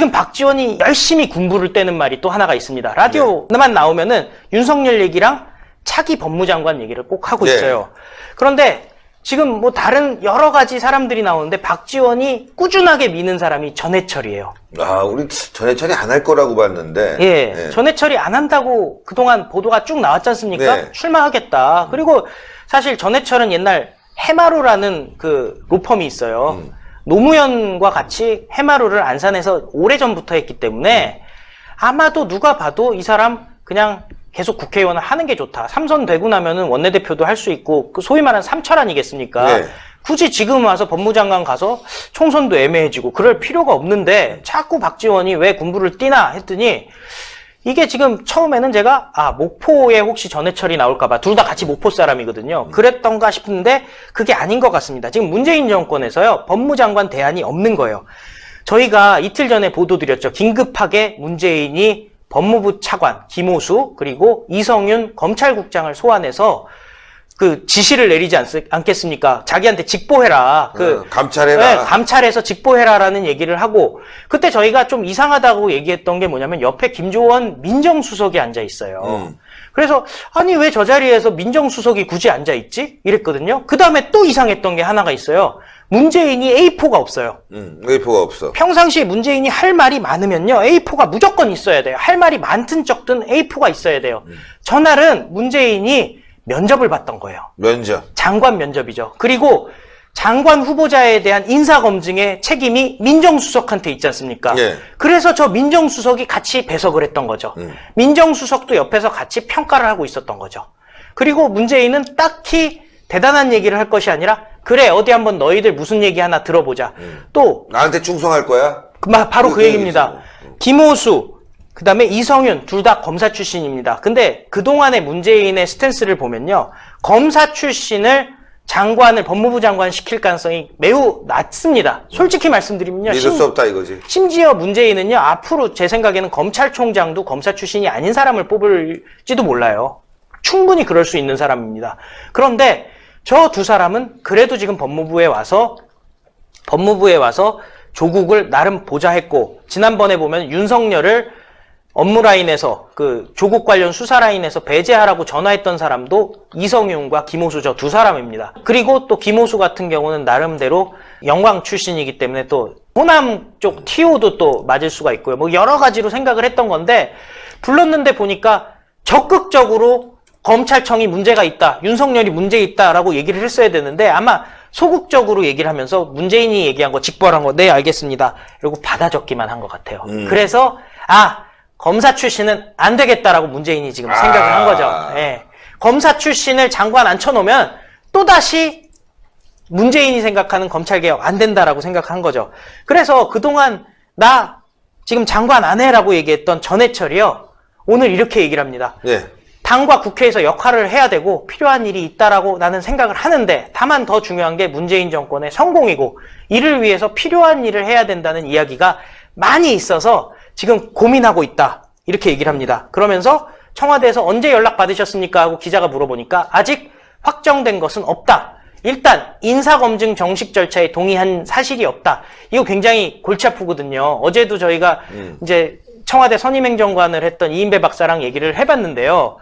지금 박지원이 열심히 군부를 떼는 말이 또 하나가 있습니다. 라디오만 나오면은 윤석열 얘기랑 차기 법무장관 얘기를 꼭 하고 있어요. 그런데 지금 뭐 다른 여러 가지 사람들이 나오는데 박지원이 꾸준하게 미는 사람이 전해철이에요. 아, 우리 전해철이 안 할 거라고 봤는데. 예. 전해철이 안 한다고 그동안 보도가 쭉 나왔지 않습니까? 출마하겠다. 그리고 사실 전해철은 옛날 해마루라는 그 로펌이 있어요. 노무현과 같이 해마루를 안산에서 오래전부터 했기 때문에 아마도 누가 봐도 이 사람 그냥 계속 국회의원을 하는 게 좋다. 3선 되고 나면은 원내대표도 할 수 있고, 그 소위 말하는 삼철 아니겠습니까? 굳이 지금 와서 법무장관 가서 총선도 애매해지고 그럴 필요가 없는데 자꾸 박지원이 왜 군부를 띄나 했더니 이게 지금 처음에는 제가 목포에 혹시 전해철이 나올까봐 둘 다 같이 목포 사람이거든요. 그랬던가 싶은데 그게 아닌 것 같습니다. 지금 문재인 정권에서요. 법무장관 대안이 없는 거예요. 저희가 이틀 전에 보도드렸죠. 긴급하게 문재인이 법무부 차관 김오수 그리고 이성윤 검찰국장을 소환해서 그 지시를 내리지 않겠습니까? 자기한테 직보해라. 감찰해라. 네, 감찰해서 직보해라라는 얘기를 하고 그때 저희가 좀 이상하다고 얘기했던 게 뭐냐면 옆에 김조원 민정수석이 앉아 있어요. 그래서 아니 왜 저 자리에서 민정수석이 굳이 앉아 있지? 이랬거든요. 그 다음에 또 이상했던 게 하나가 있어요. 문재인이 A4가 없어요. A4가 없어. 평상시에 문재인이 할 말이 많으면요. A4가 무조건 있어야 돼요. 할 말이 많든 적든 A4가 있어야 돼요. 전날은 문재인이 면접을 받던 거예요. 면접. 장관 면접이죠. 그리고 장관 후보자에 대한 인사검증의 책임이 민정수석한테 있지 않습니까? 그래서 저 민정수석이 같이 배석을 했던 거죠. 민정수석도 옆에서 같이 평가를 하고 있었던 거죠. 그리고 문재인은 딱히 대단한 얘기를 할 것이 아니라 그래 어디 한번 너희들 무슨 얘기 하나 들어보자. 또 나한테 충성할 거야? 바로 그 얘기입니다. 김오수 그 다음에 이성윤 둘 다 검사 출신입니다. 근데 그동안의 문재인의 스탠스를 보면요. 검사 출신을 장관을 법무부 장관 시킬 가능성이 매우 낮습니다. 솔직히 말씀드리면요. 믿을 수 없다 이거지. 심지어 문재인은요. 앞으로 제 생각에는 검찰총장도 검사 출신이 아닌 사람을 뽑을지도 몰라요. 충분히 그럴 수 있는 사람입니다. 그런데 저 두 사람은 그래도 지금 법무부에 와서 조국을 나름 보좌했고 지난번에 보면 윤석열을 업무 라인에서 그 조국 관련 수사 라인에서 배제하라고 전화했던 사람도 이성윤과 김오수 저 두 사람입니다. 그리고 또 김오수 같은 경우는 나름대로 영광 출신이기 때문에 또 호남 쪽 TO도 또 맞을 수가 있고요. 뭐 여러 가지로 생각을 했던 건데 불렀는데 보니까 적극적으로 검찰청이 문제가 있다. 윤석열이 문제 있다라고 얘기를 했어야 되는데 아마 소극적으로 얘기를 하면서 문재인이 얘기한 거 직보한 거 네 알겠습니다. 이러고 받아 적기만 한 것 같아요. 그래서 검사 출신은 안 되겠다라고 문재인이 지금 생각을 한 거죠. 예. 검사 출신을 장관 앉혀놓으면 또다시 문재인이 생각하는 검찰개혁 안 된다라고 생각한 거죠. 그래서 그동안 나 지금 장관 안 해라고 얘기했던 전해철이요. 오늘 이렇게 얘기를 합니다. 당과 국회에서 역할을 해야 되고 필요한 일이 있다라고 나는 생각을 하는데 다만 더 중요한 게 문재인 정권의 성공이고 이를 위해서 필요한 일을 해야 된다는 이야기가 많이 있어서 지금 고민하고 있다. 이렇게 얘기를 합니다. 그러면서 청와대에서 언제 연락 받으셨습니까? 하고 기자가 물어보니까 아직 확정된 것은 없다. 일단 인사검증 정식 절차에 동의한 사실이 없다. 이거 굉장히 골치 아프거든요. 어제도 저희가 이제 청와대 선임행정관을 했던 이인배 박사랑 얘기를 해봤는데요.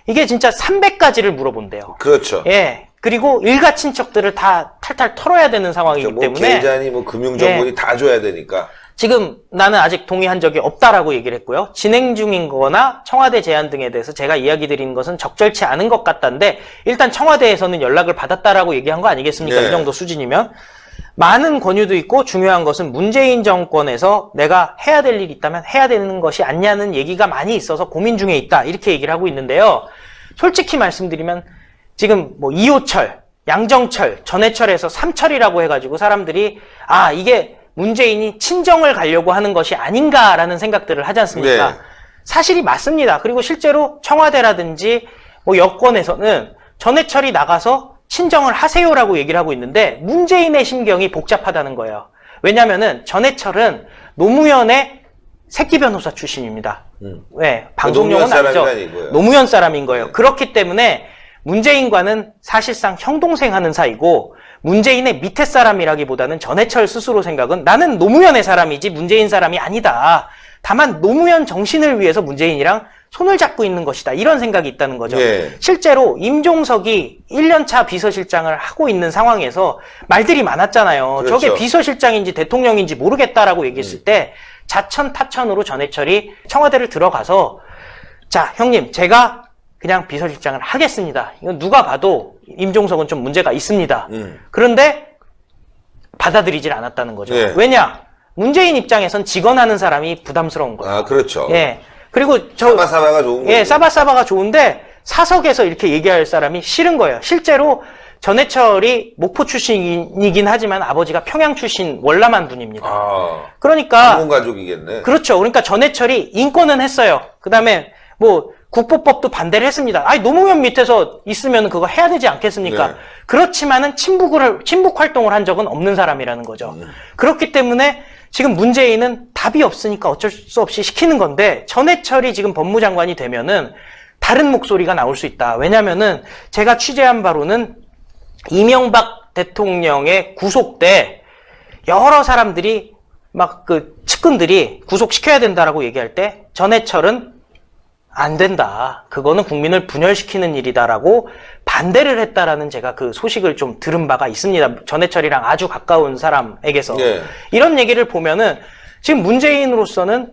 이게 진짜 300가지를 물어본대요. 그렇죠. 예. 그리고 일가 친척들을 다 탈탈 털어야 되는 상황이기 때문에 계좌니 금융정보니 다 줘야 되니까. 지금 나는 아직 동의한 적이 없다라고 얘기를 했고요. 진행 중인 거나 청와대 제안 등에 대해서 제가 이야기 드린 것은 적절치 않은 것 같다는데 일단 청와대에서는 연락을 받았다라고 얘기한 거 아니겠습니까? 이 정도 수준이면. 많은 권유도 있고 중요한 것은 문재인 정권에서 내가 해야 될 일이 있다면 해야 되는 것이 아니냐는 얘기가 많이 있어서 고민 중에 있다. 이렇게 얘기를 하고 있는데요. 솔직히 말씀드리면 지금 뭐 이호철, 양정철, 전해철에서 삼철이라고 해가지고 사람들이 이게 문재인이 친정을 가려고 하는 것이 아닌가라는 생각들을 하지 않습니까? 사실이 맞습니다. 그리고 실제로 청와대라든지 뭐 여권에서는 전해철이 나가서 친정을 하세요라고 얘기를 하고 있는데 문재인의 심경이 복잡하다는 거예요. 왜냐면은 전해철은 노무현의 새끼 변호사 출신입니다. 네, 방송용은 아니죠. 노무현 사람인 거예요. 그렇기 때문에 문재인과는 사실상 형동생 하는 사이고 문재인의 밑에 사람이라기보다는 전해철 스스로 생각은 나는 노무현의 사람이지 문재인 사람이 아니다. 다만 노무현 정신을 위해서 문재인이랑 손을 잡고 있는 것이다. 이런 생각이 있다는 거죠. 예. 실제로 임종석이 1년차 비서실장을 하고 있는 상황에서 말들이 많았잖아요. 그렇죠. 저게 비서실장인지 대통령인지 모르겠다라고 얘기했을 때 자천타천으로 전해철이 청와대를 들어가서 자, 형님, 제가 그냥 비서실장을 하겠습니다. 이건 누가 봐도 임종석은 좀 문제가 있습니다. 그런데 받아들이질 않았다는 거죠. 예. 왜냐? 문재인 입장에선 직언하는 사람이 부담스러운 거예요. 아, 그렇죠. 예. 그리고 사바사바가 좋은 거죠. 예, 사바사바가 좋은데 사석에서 이렇게 얘기할 사람이 싫은 거예요. 실제로 전해철이 목포 출신이긴 하지만 아버지가 평양 출신 월남한 분입니다. 아, 그러니까 한문 가족이겠네. 그렇죠. 그러니까 전해철이 인권은 했어요. 그다음에 뭐 국보법도 반대를 했습니다. 아니 노무현 밑에서 있으면 그거 해야 되지 않겠습니까? 네. 그렇지만은 친북 활동을 한 적은 없는 사람이라는 거죠. 그렇기 때문에 지금 문재인은 답이 없으니까 어쩔 수 없이 시키는 건데 전해철이 지금 법무장관이 되면은 다른 목소리가 나올 수 있다. 왜냐면은 제가 취재한 바로는 이명박 대통령의 구속 때 여러 사람들이 막 그 측근들이 구속시켜야 된다라고 얘기할 때 전해철은 안 된다. 그거는 국민을 분열시키는 일이다라고 반대를 했다라는 제가 그 소식을 좀 들은 바가 있습니다. 전해철이랑 아주 가까운 사람에게서. 네. 이런 얘기를 보면은 지금 문재인으로서는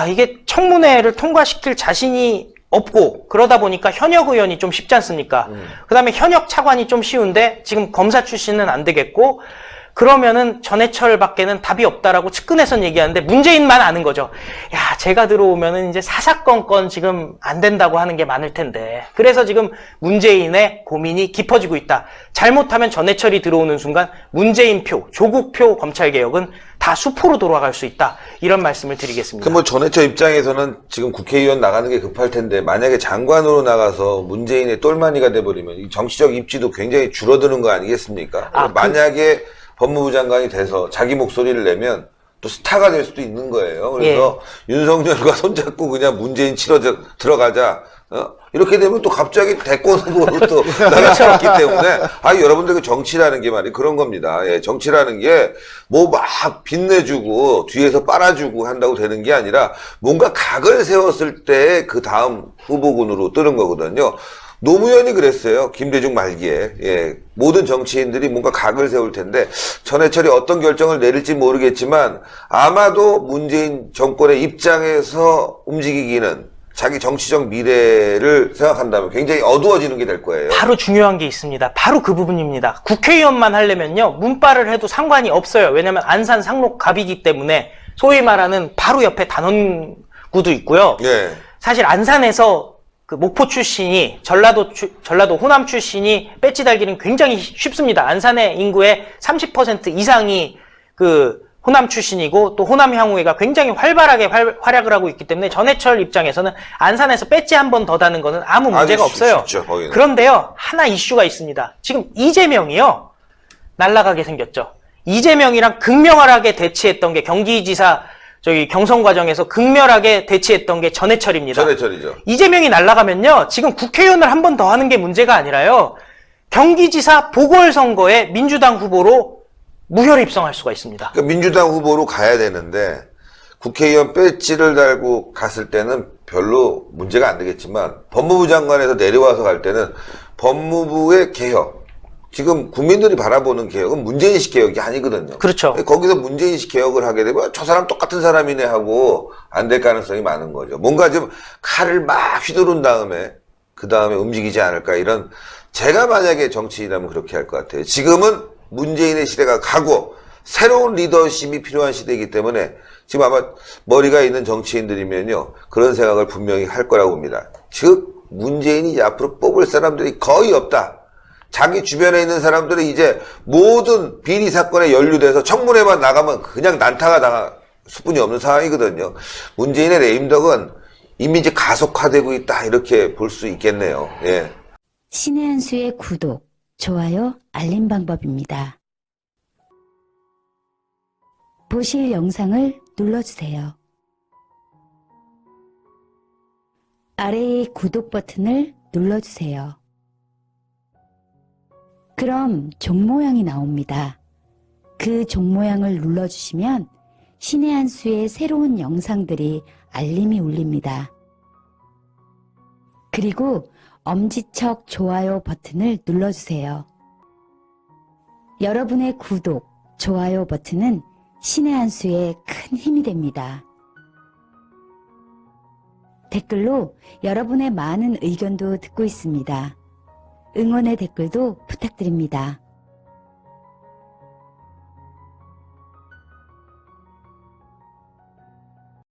이게 청문회를 통과시킬 자신이 없고 그러다 보니까 현역 의원이 좀 쉽지 않습니까? 그다음에 현역 차관이 좀 쉬운데 지금 검사 출신은 안 되겠고 그러면은 전해철밖에는 답이 없다라고 측근에선 얘기하는데 문재인만 아는 거죠. 야, 제가 들어오면은 이제 사사건건 지금 안 된다고 하는 게 많을 텐데. 그래서 지금 문재인의 고민이 깊어지고 있다. 잘못하면 전해철이 들어오는 순간 문재인표, 조국표 검찰개혁은 다 수포로 돌아갈 수 있다. 이런 말씀을 드리겠습니다. 뭐 전해철 입장에서는 지금 국회의원 나가는 게 급할 텐데 만약에 장관으로 나가서 문재인의 똘마니가 돼버리면 이 정치적 입지도 굉장히 줄어드는 거 아니겠습니까? 만약에 법무부 장관이 돼서 자기 목소리를 내면 또 스타가 될 수도 있는 거예요. 그래서 윤석열과 손잡고 그냥 문재인 치러 들어가자. 이렇게 되면 또 갑자기 대권 후보로 또 나갈 수 있기 때문에 여러분들 그 정치라는 게 말이 그런 겁니다. 예, 정치라는 게 뭐 막 빛내주고 뒤에서 빨아주고 한다고 되는 게 아니라 뭔가 각을 세웠을 때 그 다음 후보군으로 뜨는 거거든요. 노무현이 그랬어요. 김대중 말기에. 예, 모든 정치인들이 뭔가 각을 세울 텐데 전해철이 어떤 결정을 내릴지 모르겠지만 아마도 문재인 정권의 입장에서 움직이기는 자기 정치적 미래를 생각한다면 굉장히 어두워지는 게 될 거예요. 바로 중요한 게 있습니다. 바로 그 부분입니다. 국회의원만 하려면요. 문바를 해도 상관이 없어요. 왜냐하면 안산 상록갑이기 때문에 소위 말하는 바로 옆에 단원구도 있고요. 예. 사실 안산에서 그 목포 출신이 전라도 호남 출신이 배지 달기는 굉장히 쉽습니다. 안산의 인구의 30% 이상이 그 호남 출신이고 또 호남 향후회가 굉장히 활발하게 활약을 하고 있기 때문에 전해철 입장에서는 안산에서 배지 한 번 더 다는 거는 아무 문제가 없어요. 쉽죠, 거기는. 그런데요, 하나 이슈가 있습니다. 지금 이재명이요, 날아가게 생겼죠. 이재명이랑 극명하게 대치했던 게 경기지사 경선 과정에서 극렬하게 대치했던 게 전해철입니다. 전해철이죠. 이재명이 날아가면요, 지금 국회의원을 한 번 더 하는 게 문제가 아니라요, 경기지사 보궐선거에 민주당 후보로 무혈 입성할 수가 있습니다. 그러니까 민주당 후보로 가야 되는데 국회의원 배지를 달고 갔을 때는 별로 문제가 안 되겠지만 법무부 장관에서 내려와서 갈 때는 법무부의 개혁, 지금 국민들이 바라보는 개혁은 문재인식 개혁이 아니거든요. 그렇죠. 거기서 문재인식 개혁을 하게 되면 저 사람 똑같은 사람이네 하고 안 될 가능성이 많은 거죠. 뭔가 좀 칼을 막 휘두른 다음에 그 다음에 움직이지 않을까, 이런, 제가 만약에 정치인이라면 그렇게 할 것 같아요. 지금은 문재인의 시대가 가고 새로운 리더십이 필요한 시대이기 때문에 지금 아마 머리가 있는 정치인들이면요, 그런 생각을 분명히 할 거라고 봅니다. 즉 문재인이 앞으로 뽑을 사람들이 거의 없다. 자기 주변에 있는 사람들은 이제 모든 비리 사건에 연루돼서 청문회만 나가면 그냥 난타가 당할 수뿐이 없는 상황이거든요. 문재인의 레임덕은 이미 이제 가속화되고 있다, 이렇게 볼 수 있겠네요. 예. 신의 한 수의 구독, 좋아요, 알림 방법입니다. 보실 영상을 눌러주세요. 아래의 구독 버튼을 눌러주세요. 그럼 종 모양이 나옵니다. 그 종 모양을 눌러주시면 신의 한 수의 새로운 영상들이 알림이 울립니다. 그리고 엄지척 좋아요 버튼을 눌러주세요. 여러분의 구독, 좋아요 버튼은 신의 한 수에 큰 힘이 됩니다. 댓글로 여러분의 많은 의견도 듣고 있습니다. 응원의 댓글도 부탁드립니다.